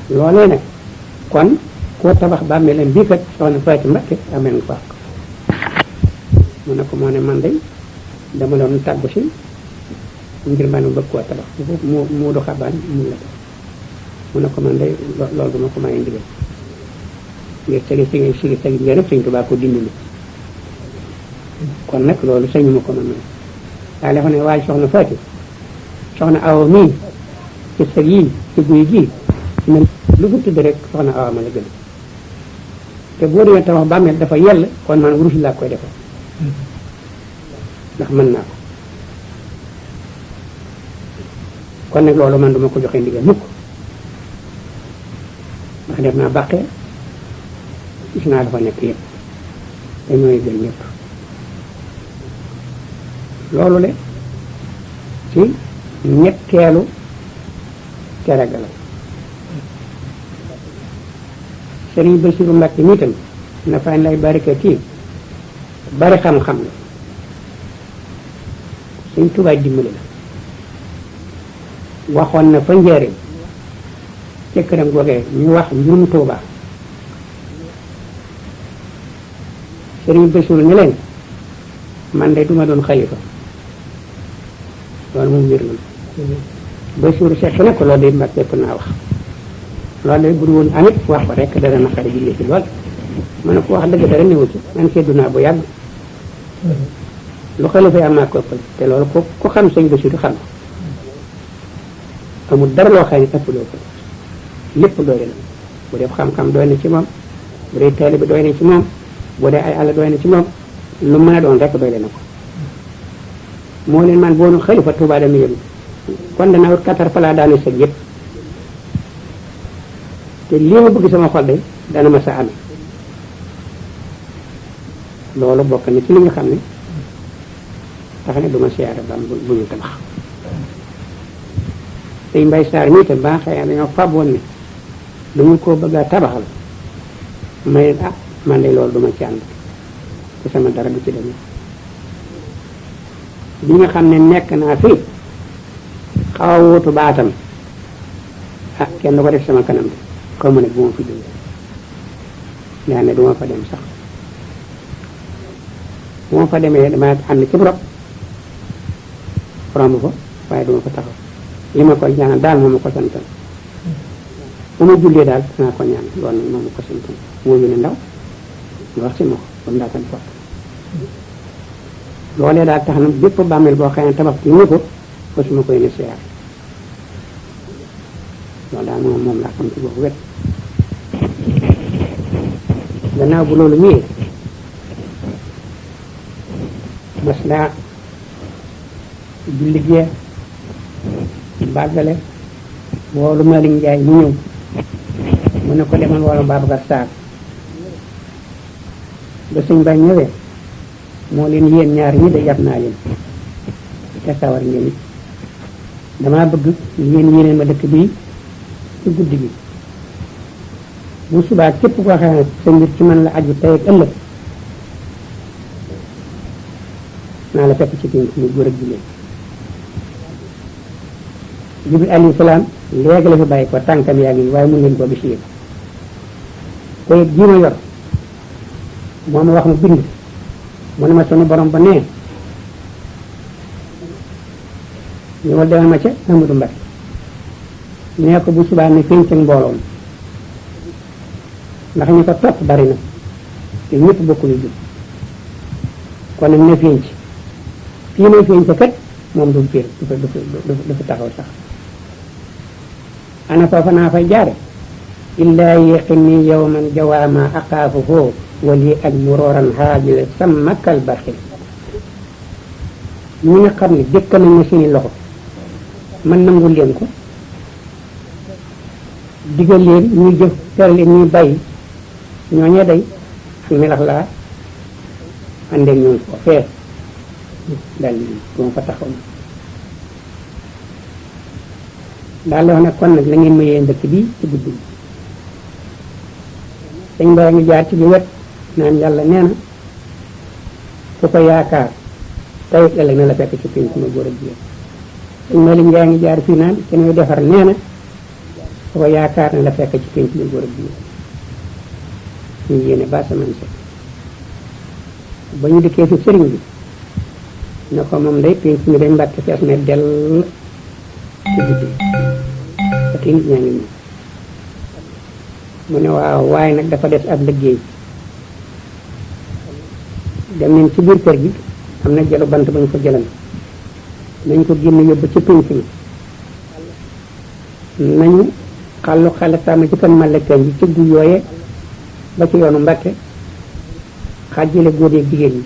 loolee nag kon koo tabax bàmmeelam bii kat soxna Faati Mbakke amee nga faak mu ne ko moo ne man day dama doon tàggu si ngir man bëgg koo tabax mu du xabaan mu la mu ne ko man day loolu duma ko may ndigal ngir sëgi nga rëpp sëñ Tuubaa ko dindili kon nag loolu sëñu ma ko man daa dafa ne waaye soxna Faati soxna Awa mii ci sëg yii ci guy gii na lu ko tudd rek soxna Awa ma la gën te boo demee tabax bàmmeel dafa yell kon man wurus laa koy defal ndax mën naa ko kon nag loolu man duma ko joxe ndigal mukk ndax def naa bàqee gis naa dafa nekk yëpp te ñooy gën ñëpp loolu le ci ñetteelu teraga la Sëriñ Basiru Mbàkke mi tam na fay lay barikati bari xam-xam la Sëriñ Tuubaa dimbali la waxoon na fa njëriñ ca këram googee ñu wax njurum Tuubaa Sëriñ Basiru ni leen man de duma doon xalifa loolu moom wér na Basiru seq na ko loolu day Mbàkke ko naa wax loolu day bu dul woon amit wax ko rek dana naqari jigéen ci lool ma ne ko wax dëgg dara néew ci man seddu naa bu yàgg lu xalifa yi am naa ko ëppal te loolu ko xam sëñ Basiru xam amul dara loo xam ne ëpp loo ko lépp doy na bu dee xam-xam doy na ci moom bu dee taalibe bi doy na ci moom bu dee ay àll doy na ci moom lu mën a doon rek doy na ko moo leen man boonu xalifa Tuubaa dama yëngu kon dana wut katar pala daane sëg yëpp te lii ma bëgg sama xol de dana ma sa amee loolu bokk na ci li nga xam ne tax ne duma siyaare ba bu ñu tabax tey Mbay Saar mii te ba xëy dañoo faboon ne dañu koo bëgg a tabaxal may man de loolu duma ci ànd te sama dara du ci dem bi nga xam ne nekk naa fii xaw a wóotu baatam kenn du ko def sama kanam xaw ma ne bu ma fi jógee yaa ne du ma fa dem sax bu ma fa demee dama ànd ci borom romb ko waaye du ma ko taxaw li ma koy ñaanal daal moom ma ko santal bu ma jullee daal danaa ko ñaan loolu nag moom ma ko santal moo yónni ndaw nga wax si ma ko ba mu daataan fott loolee daal tax na bépp bàmmeel boo xam ne tabax ci ñu ko fa su ma koy ne siyaar loolu daal moom laa xam ci boobu wet gannaaw bu loolu ñëwee mas naa julli gee bàggale woolu Malick Ndiaye mu ñëw mu ne ko demal woolu Babacar Sarr ba sëñ ba ñëwee moo leen yéen ñaar ñi de yab naa leen te sawar ngeen it damaa bëgg yéen yéeneen ma dëkk bii ci guddi gi bu subaa képp koo xam ne sa mbir ci man la aju tey ak ëllëg naa la fekk ci pénc mi góor ak jigéen Jibril alayhi salaam léegi la fi bàyyi ko tànkam yaa ngi waaye mun leen koo gis yéen koy jii ma yor moo ma wax mu bind mu ne ma sunu borom ba nee ñëwal demal ma ca Amadou Mbacké nee ko bu subaa ne pénc ak mbooloom ndax ñu ko topp bari na te ñëpp bokkuñu jub kon nag ne fénc fii may fénc kat moom du fiir du fi taxaw sax ana foofa naa fay jaare illaa yaqini yawman jawaama aqaafuhu wali ak murooran haajile sammakal barxi ñi nga xam ne dëkk nañ ne seeni loxo man nangu leen ko digal leen ñuy jëf tere leen ñuy bàyyi ñooñee day ak melax laa àndeeg ñoom ko fee daal di bu ma fa taxaw daal di wax ne kon nag la ngeen ma yee ndëkk bi ci guddi gi dañ mbaa ngi jaar ci bi wet naan yàlla nee na ku ko yaakaar tey ëllëg na la fekk ci pénc ma góor ak jigéen dañ ma li ngaa ngi jaar fii naan te muy defar nee na ku ko yaakaar na la fekk ci pénc ma góor ak jigéen ñu yéene ba semaine set ba ñu dikkee fi sëriñ bi ne ko moom day pénc mi day Mbàkke fees ne dell ci guddi te tey nit ñaa ngi ñëw mu ne waaw waaye nag dafa des ab liggéey dem nañ ci biir kër gi am na jëlu bant ba ñu ko jëlan nañ ko génn yóbbu ci pénc mi nañu xàllu xale sàmm ci kan màllekañ bi ci gu yooye ba ci yoonu Mbàkke xaajale góor yeeg jigéen ñi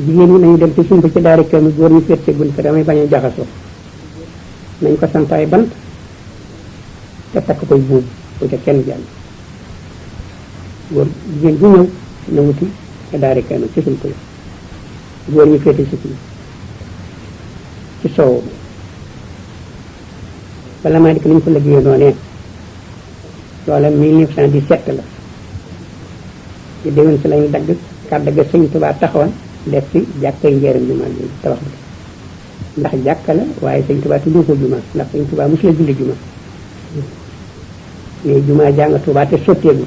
jigéen ñi nañu dem ci sump ci daari kër mi góor ñu féet ci bunt damay bañ a jaxasoo nañ ko santaay bant te takk koy buubu bu ca kenn jàll góor jigéen bu ñëw na wuti te daari kër mi ci sump la góor ñu féete ci kii ci soow bala maa dikk nañ ko liggéeyee noonee loola 1917 la ci déwén si lañu dagg kàddu ga sëñ Tuubaa taxawoon def ci jàkkay njëriñ jumaa bi tabax bi ndax jàkka la waaye sëñ Tuubaa tudd ko jumaa ndax sëñ Tuubaa mos la julli jumaa mais jumaa jàng Tuubaa te sotteegu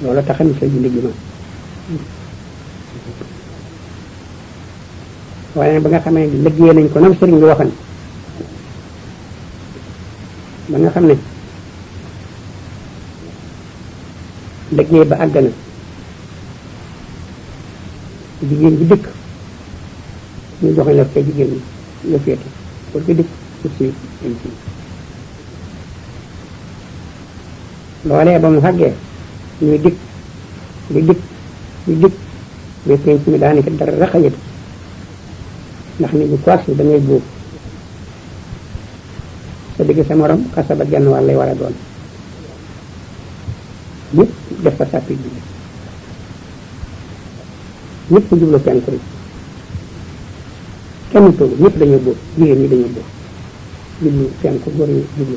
loolu tax a mos la julli jumaa waaye ba nga xamee ne liggéey nañ ko nam sëriñ bi waxoon ba nga xam ne liggéey ba àgg na jigéen ji dëkk ñu joxe la fee jigéen ñi nga féete pour que dëkk aussi loolee ba mu xàggee ñuy dikk di dikk di dikk ba penc mi daanaka dara raxayatu ndax nit ñi quoi si da ngay bóob sa digg sa morom xasaba genn wàll lay war a doon ñëpp def fa sàppi bi ñëpp jublu penku rek kenn toogu ñëpp dañoo bóof jigéen ñi dañoo bóof jublu penku góor ñi jublu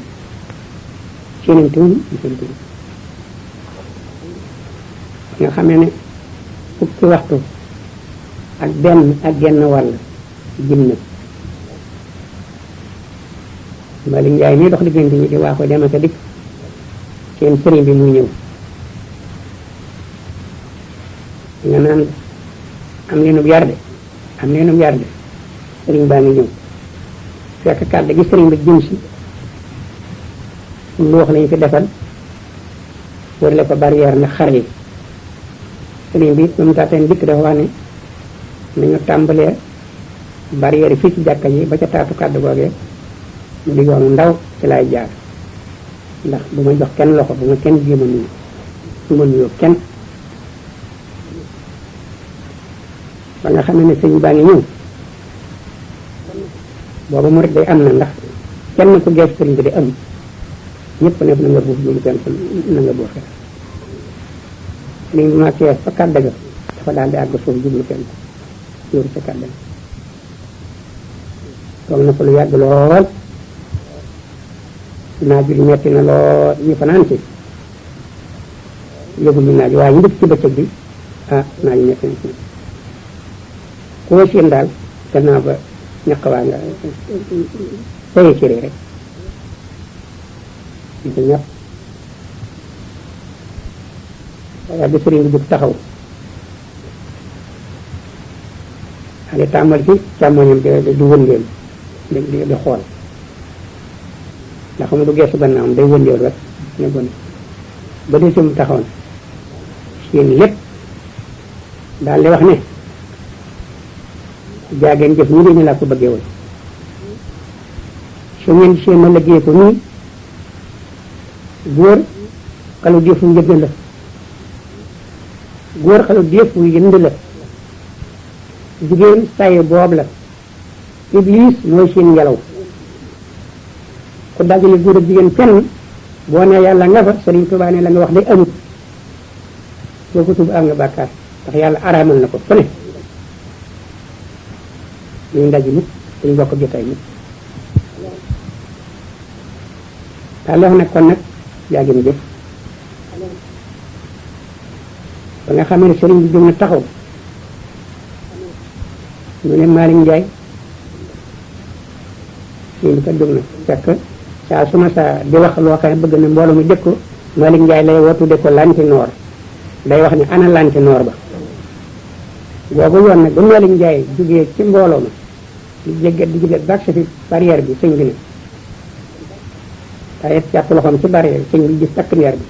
séenantewuñu gisantewuñu nga xamee ne fukki waxtu ak benn ak genn wàll jëm na Malick Ndiaye mii dox diggante ñi di waaxoo dem ak a dikk seen sëriñ bi muy ñëw nga naan am leenub yar de am leenub yar de sëriñ baa ngi ñëw fekk kàddu gi sëriñ bi jëm si lu wax lañu fi defal wërale ko barrière ndax xar yi sëriñ bi ba mu taateen dikk dafa wax ne nañu tàmbalee barrière yi fii ci jàkka ji ba ca taatu kàddu googee mu di yoonu ndaw ci lay jaar ndax bu ma jox kenn loxo bu ma kenn jéem a nuyu du ma nuyoo kenn ba nga xam ne sëñ baa ngi ñëw booba murid day am na ndax kenn ku gees sëriñ bi di am ñëpp ne na nga buuf julu kenn na nga buufe sëriñ bi ma kees fa kàdda ga dafa daal di àgg suuf jublu kenn yóoru sa kàdda ga toog na fa lu yàgg lool naaj bi metti na lool ñu fanaan ci yëgul ñu naaj waaye ñu def ci bëccëg bi naaj metti na ci koo seen daal gannaaw ba ñaq waa nga teye cëri rek ñu ko ñàpp waaye bi sëriñ bi jóg taxaw ale tàmbal ci càmmoñam di wëndeel di xool ndax xam du geesu gannaawam day wëndeel rek ne gone ba di sum taxaw na seen lépp daal di wax ne jaageen jëf ñi dañu laa ko bëggee woon su ngeen seen ma liggéey ko nii góor xalu defu njënd la góor xalu defu yënd la jigéen saye boob la iblis mooy seen ngelaw ku dajale góor ak jigéen fenn boo ne yàlla nga fa Sëriñ Tuubaa ne la nga wax day amut boo ko tub am nga bàkkaar ndax yàlla araamal na ko fu ne ñu ndaje nit dañu bokk jotaay nit daal wax nag kon nag jaagin jëf ba nga xamee ne sëriñ bi jóg na taxaw ñu ne Malick Ndiaye sëriñ bi kat jóg na fekk saa suma saa di wax loo xam ne bëgg na mbooloo mu jëkk ko Malick Ndiaye lay woo tudde ko lantinoor day wax ne ana lantinoor ba boobu yoon nag ba Malick Ndiaye jógee ci mbooloo ma di jóge baax sa fi barrière bi sëñ bi ne waaye jàpp loxoom ci barrière bi sëñ bi gis takk ndeer bi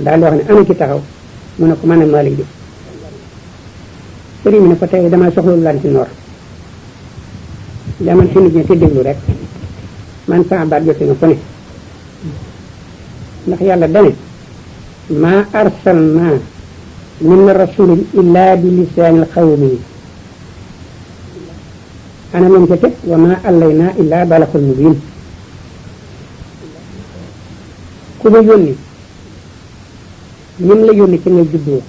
daal di wax ne ana ki taxaw mu ne ko man a Malick bi sëriñ bi ne ko tey damay soxlu lantinoor jaman fi nit ñi te déglu rek man sama baat jote na ko ne ndax yàlla dane ma arsalna min rasulin illa bi lisaanil qawmi ana moom ca teg wa ma allayna illa balakul mubin ku ma yónni ñim la yónni ci nga juddoo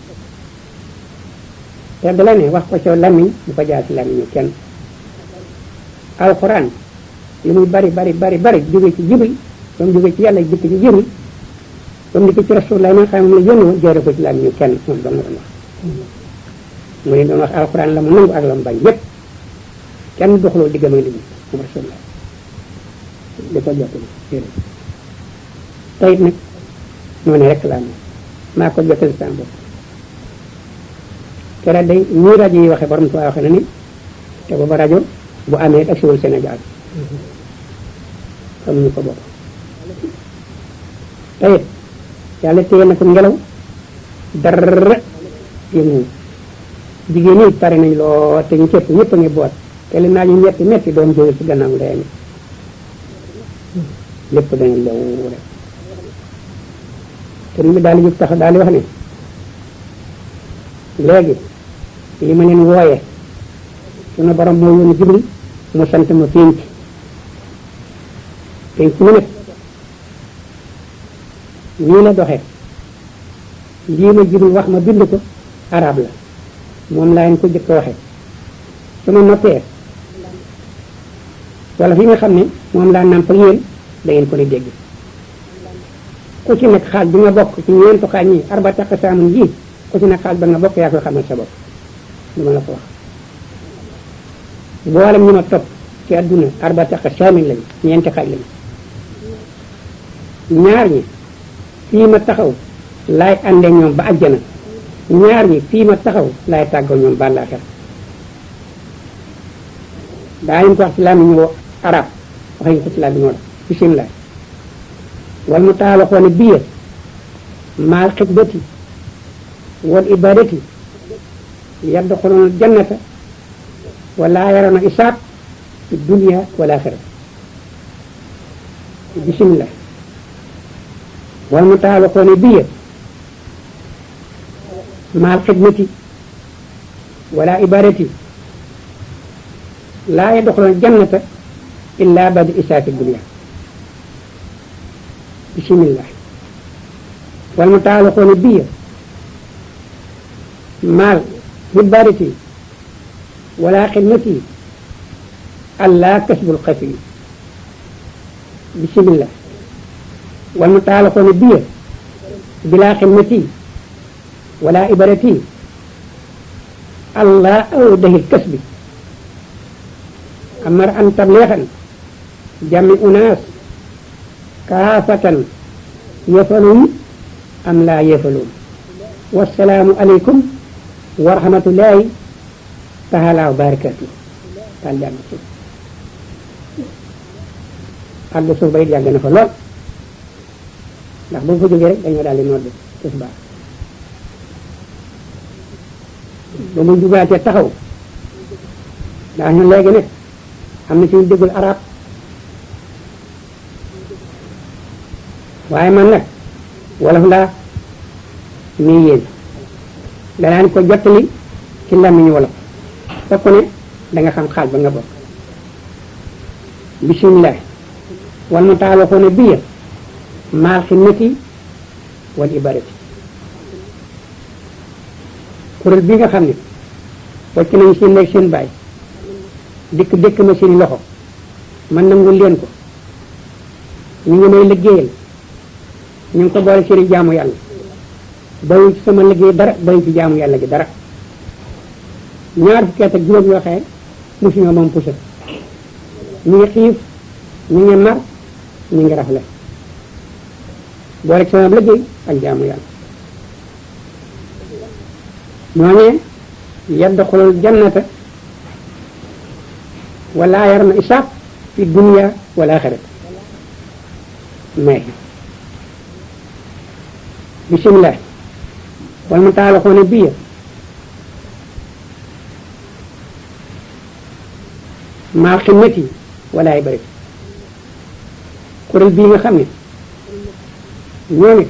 te da la ne wax ko ca lamiñ bu ko jaar ci lamiñu kenn alquran li muy bari jóge ci Jibril ba mu jóge ci yàlla dikk ci Jibril ba mu dikk ci rasulullah ma xam moom la yónni woon jaare ko ci lamiñu kenn moom doon la doon wax mu ne doon wax alquran la mu nangu ak la mu bañ yépp kenn doxaloo diggam ak nit ñi moom rasulullah di ko jottali tayit nag noonu rek laa ne maa ko jottali sama bopp kera day ñii rajo yi waxe borom tuwaa waxe na ni te booba rajo bu amee ak siwul Sénégal xamuñu ko bopp tayit yàlla téye na ko ngelaw dara yëngu jigéen ñi pare nañ loo te ñu cëpp ñëpp a ngi boot te li naa ñu metti doom jóge ci gannaaw ndeyam lépp dañu lew rek sëriñ bi daal di jóg tax daal di wax ne léegi li ma leen wooye sunu borom moo yónni Jibril mu sant ma pénc mu nekk nii la doxee lii ma Jibril wax ma bind ko arab la moom laa leen ko jëkk waxe su ma noppee wala fi nga xam ne moom laa nàmp ak yéen da ngeen ko di dégg ku ci nekk xaaj bi nga bokk ci ñeentu xaaj ñi arbata qisaamun ji ku ci nekk xaaj ba nga bokk yaa koy xamal sa bopp du ma la ko wax mboolem ñu ma topp ci adduna arbata qisaamin lañu ñeenti xaaj lañu ñaar ñi fii ma taxaw laay àndee ñoom ba àjjana ñaar ñi fii ma taxaw laay tàggoo ñoom ba àllaaxira daa ñu ko wax ci làmmiñu ñu arab waxee ñu ko ci làmmiñu wolof bismillah wal mu taalaxoone biya maal xidbati wal ibadati yadxuluna jannata wala yarona isaab fi dunya wal axira bismillah wal mu taalaxoone biya maal xidmati wala ibadati laa yadxuluna jannata illa ba'da isaab fi dunya bismillah wal mutaalaqoona biya maal hibbarati wala xidmati allah kasbul xafi bismillah wal mutaalaqoona biya bila xidmati wala ibarati allah awdahil kasbi amar an tableexan jami unaas kaafatan yafaluun am laa yafaluun wassalaamu aleykum wa rahmatullahi taala wa barakatuh daal di àgg suuf àgg suuf ba it yàgg na fa lool ndax bu fa jógee rek dañoo daal di nodd tisbaar ba mu jugaatee taxaw ndax ñun léegi nag am na ci ñu déggul arab waaye man nag wolof laa nii yéen danaan ko jottali ci làmmiñu wolof fekk ne da nga xam xaal ba nga bokk bismillah wal mutaalaqoona biya maal xidmati wal ibarati kuréel bi nga xam ne wàcc nañu seen nekk seen baay dikk ma seen loxo man nangul leen ko ñu ngi may liggéeyal ñu ngi ko boole seen jaamu yàlla bayu ci sama liggéey dara bayu ci jaamu yàlla gi dara ñaar fukki at ak juróom yoo xëye mosuñoo moom pusa ñu ngi xiif ñu ngi mar ñu ngi rafle boole ci sama liggéey ak jaamu yàlla ñooñee yadxulul jannata wala yarna isaab fi dunya wal axira may bismillah wal mutaalaqoona biya maal xidmati wala ibarati kuréel bii nga xam ne ñoo ne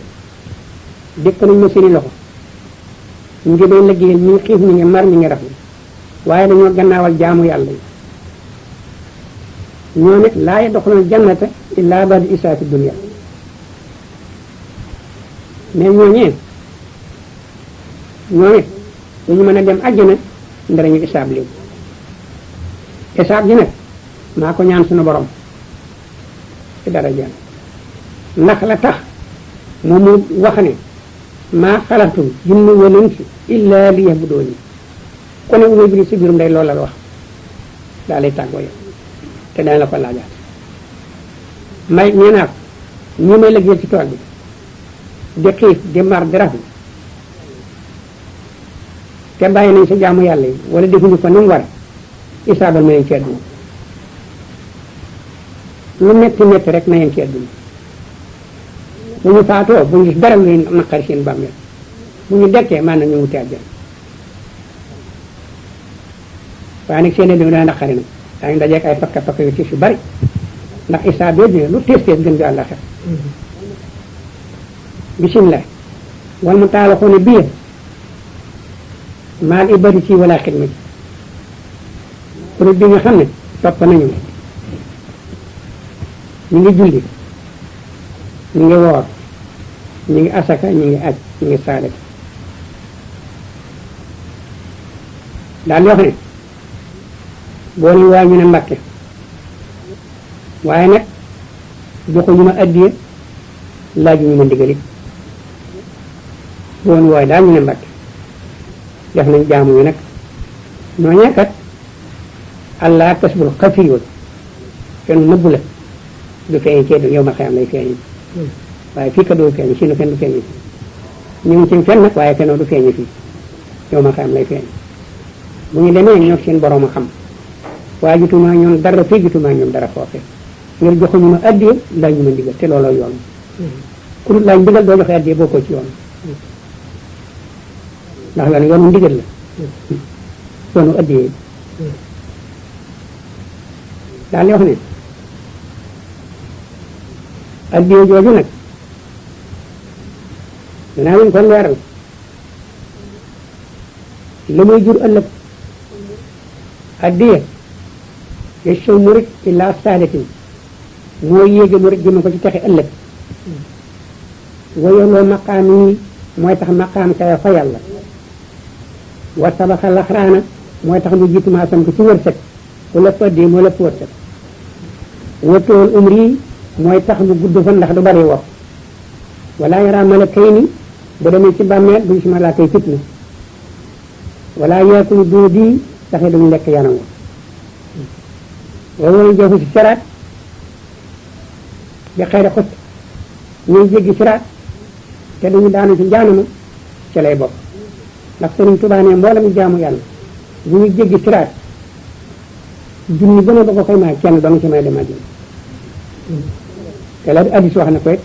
dëkk nañ ma seeni loxo ñu ngi may liggéeyal ñu ngi xiif ñu ngi mar ñu ngi rafle waaye dañoo gannaawal jaamu yàlla yi ñoo ne laa yadxuluna jannata illa ba'da isaab fi dunya mais ñooñee dañu mën a dem àjjana ndara ñu isaab leen isaab ji nag maa ko ñaan suñu borom ci dara jaan ndax la tax moom mu wax ne maa xalaqtul jinna wal insa illa liya'buduuni ku ne uma biri si biirum day loolu la wax daa lay tàggoo yow te dana la ko laajaat may nee naa ko ñi may liggéeyal ci tool bi di xiif di mar di rafle te bàyyi nañ sa jaamu yàlla yi wala defuñu ko ni mu war isaabal ma leen ci àdduna lu metti metti rek na leen ci àdduna bu ñu faatoo bu ñu gis dara lu leen naqari seen bàmmeel bu ñu dekkee maanaam ñu wuti àjjana waaye nag seen dina naqari nag daa ngi dajeek ay fakka yu tiis yu bari ndax isaab yooyu lu tees gën bi àllaxir bismillah wal mutaalaqoona biya maal ibarati wala xidmati kuréel bi nga xam ne topp nañu ñu ngi julli ñu ngi woor ñu ngi asaka ñu ngi aj ñu ngi saalati daal di wax ne boo ne waaye ñu ne Mbàkke waaye nag joxuñu ma addiya laajuñu ma ndigal it boo ne waaye daal ñu ne Mbàkke def nañ jaamu yi nag ñooñee kat allah kasbul xafiyul kenn nëbbu la du feeñ ci yow ma xëyam lay feeñ waaye fii ka doo feeñ si nu kenn du feeñ fii ñu ngi ci fenn nag waaye kenn du feeñ fii yow ma xëyam lay feeñ bu ñu demee ñoo seen borom a xam waaye jutuma ñoom dara fii jutuma ñoom dara foofe ngir joxuñu ma addiya laaj ñu ma ndigal te looloo yoon ku laaj ndigal doo joxe addiya bokkoo ci yoon ndax yoonu ndigal la yoonu addiya daal di wax ne addiya jooju nag danaa leen kon leeral la muy jur ëllëg addiya yëstu murit illa saadatin moo yéege murit jëme ko ci texe ëllëg wayoloo maqaam yi mooy tax maqaam kaya fa yàlla wa sabaxa laxraana mooy tax mu jiitu maasam ko ci wërsëg ku lépp addiya moo lépp wërsëg watool umri mooy tax mu gudd fan ndax du bari wax wala yara malakayni bu demee ci bàmmeel duñ si malaakay fitna wala yaakulu doodi taxe duñ lekk yanam wa wooyu jofu si siraat bi xëy xut ñuy jéggi siraat te duñu daanu ci jaanama ci lay bokk ndax Sëriñ Tuubaa ne mboolem jaamu yàlla bu ñu jéggi siraat junni gën a ba ko koy may kenn dong ci may dem àjjana te la addis wax na ko it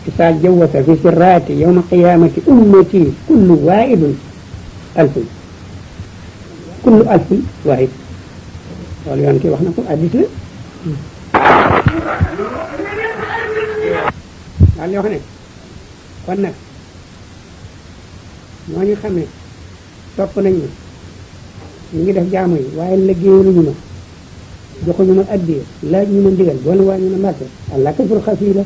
isa jawwasa fi sirraati yawma qiyamati ummati kullu waahidun alfun kullu alfun waahid loolu yoon kii wax na ko addis la daal di wax ne kon nag ñooñu xam ne topp nañ ma ñu ngi def jaamu yi waaye liggéeyaluñu ma joxuñu ma addiya laaj ñu ma ndigal boole waa ñu ne Mbàkke allah kasbul xafiy la